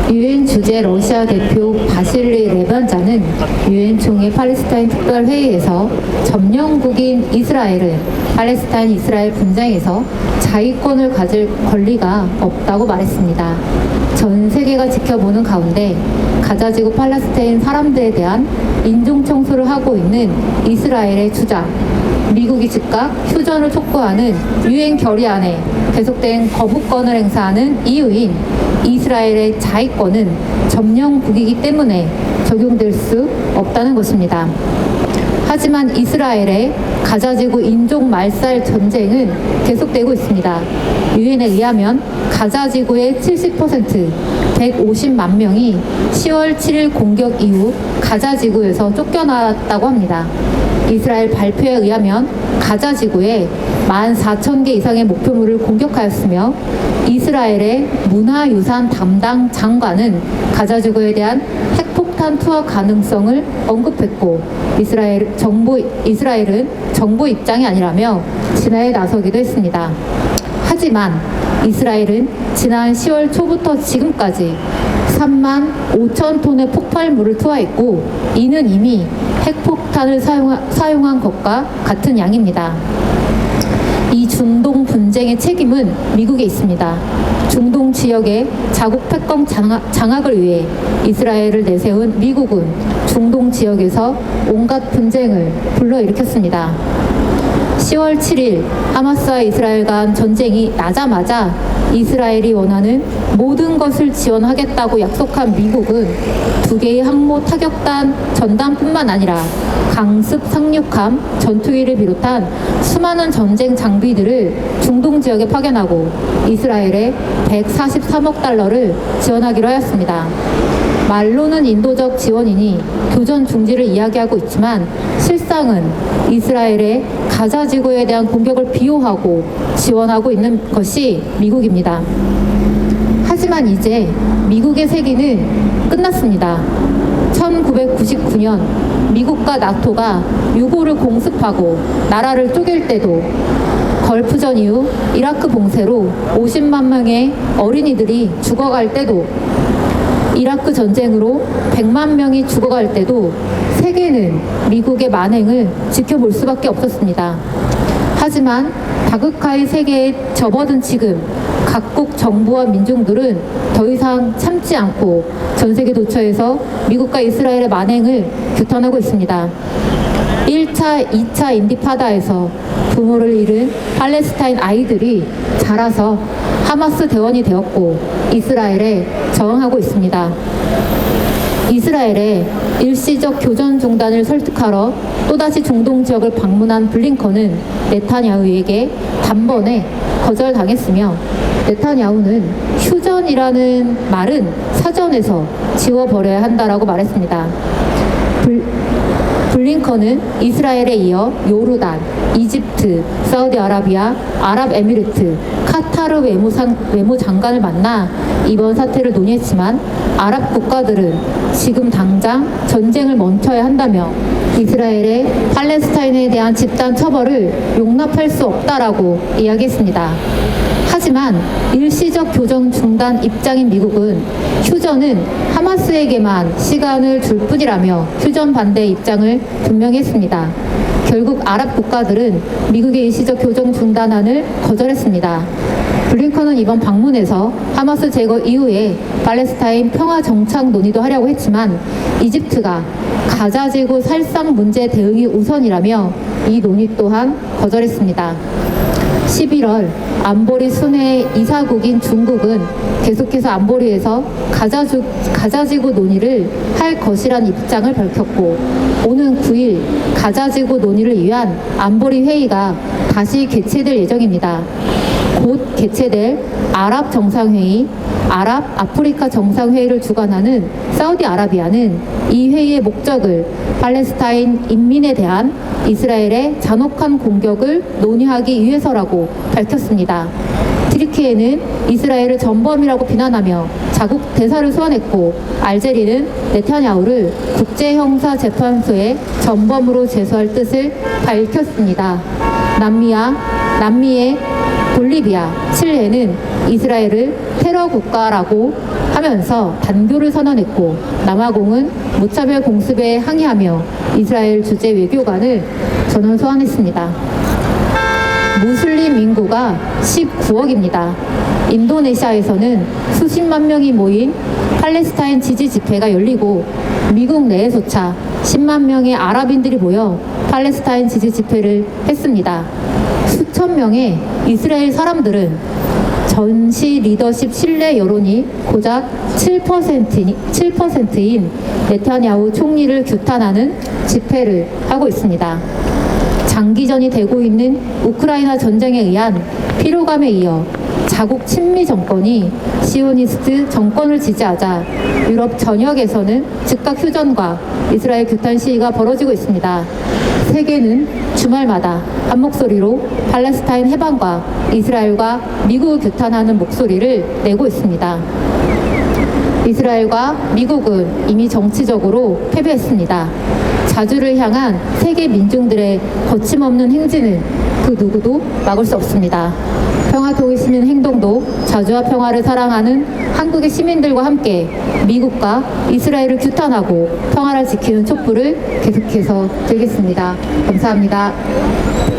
유엔 주재 러시아 대표 바실리 레반자는 유엔 총회 팔레스타인 특별회의에서 점령국인 이스라엘은 팔레스타인 이스라엘 분쟁에서 자위권을 가질 권리가 없다고 말했습니다. 전 세계가 지켜보는 가운데 가자지구 팔레스타인 사람들에 대한 인종 청소를 하고 있는 이스라엘의 주장, 미국이 즉각 휴전을 촉구하는 유엔 결의안에 계속된 거부권을 행사하는 이유인 이스라엘의 자위권은 점령국이기 때문에 적용될 수 없다는 것입니다. 하지만 이스라엘의 가자지구 인종 말살 전쟁은 계속되고 있습니다. 유엔에 의하면 가자지구의 70%, 150만 명이 10월 7일 공격 이후 가자지구에서 쫓겨났다고 합니다. 이스라엘 발표에 의하면 가자지구에 14,000개 이상의 목표물을 공격하였으며 이스라엘의 문화유산 담당 장관은 가자지구에 대한 핵폭탄 투하 가능성을 언급했고 이스라엘은 정부 입장이 아니라며 진화에 나서기도 했습니다. 하지만 이스라엘은 지난 10월 초부터 지금까지 3만 5천 톤의 폭발물을 투하했고 이는 이미 핵폭탄을 사용한 것과 같은 양입니다. 이 중동 분쟁의 책임은 미국에 있습니다. 중동 지역의 자국 패권 장악을 위해 이스라엘을 내세운 미국은 중동 지역에서 온갖 분쟁을 불러일으켰습니다. 10월 7일 하마스와 이스라엘 간 전쟁이 나자마자 이스라엘이 원하는 모든 것을 지원하겠다고 약속한 미국은 2개의 항모 타격단 전단뿐만 아니라 강습 상륙함, 전투기를 비롯한 수많은 전쟁 장비들을 중동 지역에 파견하고 이스라엘에 143억 달러를 지원하기로 하였습니다. 말로는 인도적 지원이니 교전 중지를 이야기하고 있지만 실상은 이스라엘의 가자지구에 대한 공격을 비호하고 지원하고 있는 것이 미국입니다. 하지만 이제 미국의 세기는 끝났습니다. 1999년 미국과 나토가 유고를 공습하고 나라를 쪼갤 때도 걸프전 이후 이라크 봉쇄로 50만 명의 어린이들이 죽어갈 때도 이라크 전쟁으로 100만 명이 죽어갈 때도 세계는 미국의 만행을 지켜볼 수밖에 없었습니다. 하지만 다극화의 세계에 접어든 지금 각국 정부와 민중들은 더 이상 참지 않고 전 세계 도처에서 미국과 이스라엘의 만행을 규탄하고 있습니다. 1차, 2차 인티파다에서 부모를 잃은 팔레스타인 아이들이 자라서 하마스 대원이 되었고 이스라엘에 저항하고 있습니다. 이스라엘의 일시적 교전 중단을 설득하러 또다시 중동 지역을 방문한 블링컨은 네타냐후에게 단번에 거절당했으며 네타냐후는 휴전이라는 말은 사전에서 지워버려야 한다라고 말했습니다. 블링컨은 이스라엘에 이어 요르단, 이집트, 사우디아라비아, 아랍에미리트, 카타르 외무장관을 만나 이번 사태를 논의했지만 아랍 국가들은 지금 당장 전쟁을 멈춰야 한다며 이스라엘의 팔레스타인에 대한 집단 처벌을 용납할 수 없다라고 이야기했습니다. 하지만 일시적 교전 중단 입장인 미국은 휴전은 하마스에게만 시간을 줄 뿐이라며 휴전 반대 입장을 분명히 했습니다. 결국 아랍 국가들은 미국의 일시적 교전 중단안을 거절했습니다. 블링컨은 이번 방문에서 하마스 제거 이후에 팔레스타인 평화 정착 논의도 하려고 했지만 이집트가 가자지구 살상 문제 대응이 우선이라며 이 논의 또한 거절했습니다. 11월 안보리 순회 이사국인 중국은 계속해서 안보리에서 가자지구 논의를 할 것이란 입장을 밝혔고 오는 9일 가자지구 논의를 위한 안보리 회의가 다시 개최될 예정입니다. 곧 개최될 아랍 정상회의, 아랍 아프리카 정상회의를 주관하는 사우디아라비아는 이 회의의 목적을 팔레스타인 인민에 대한 이스라엘의 잔혹한 공격을 논의하기 위해서라고 밝혔습니다. 트리키에는 이스라엘을 전범이라고 비난하며 자국 대사를 소환했고 알제리는 네타냐후를 국제형사재판소에 전범으로 제소할 뜻을 밝혔습니다. 남미의 볼리비아, 칠레는 이스라엘을 테러 국가라고 하면서 단교를 선언했고 남아공은 무차별 공습에 항의하며 이스라엘 주재 외교관을 전원 소환했습니다. 무슬림 인구가 19억입니다. 인도네시아에서는 수십만 명이 모인 팔레스타인 지지 집회가 열리고 미국 내에서차 10만 명의 아랍인들이 모여 팔레스타인 지지 집회를 했습니다. 수천 명의 이스라엘 사람들은 전시 리더십 신뢰 여론이 고작 7%인 네타냐후 총리를 규탄하는 집회를 하고 있습니다. 장기전이 되고 있는 우크라이나 전쟁에 의한 피로감에 이어 자국 친미 정권이 시오니스트 정권을 지지하자 유럽 전역에서는 즉각 휴전과 이스라엘 규탄 시위가 벌어지고 있습니다. 세계는 주말마다 한 목소리로 팔레스타인 해방과 이스라엘과 미국을 규탄하는 목소리를 내고 있습니다. 이스라엘과 미국은 이미 정치적으로 패배했습니다. 자주를 향한 세계 민중들의 거침없는 행진은 그 누구도 막을 수 없습니다. 평화통일 시민 행동도 자주와 평화를 사랑하는 한국의 시민들과 함께 미국과 이스라엘을 규탄하고 평화를 지키는 촛불을 계속해서 들겠습니다. 감사합니다.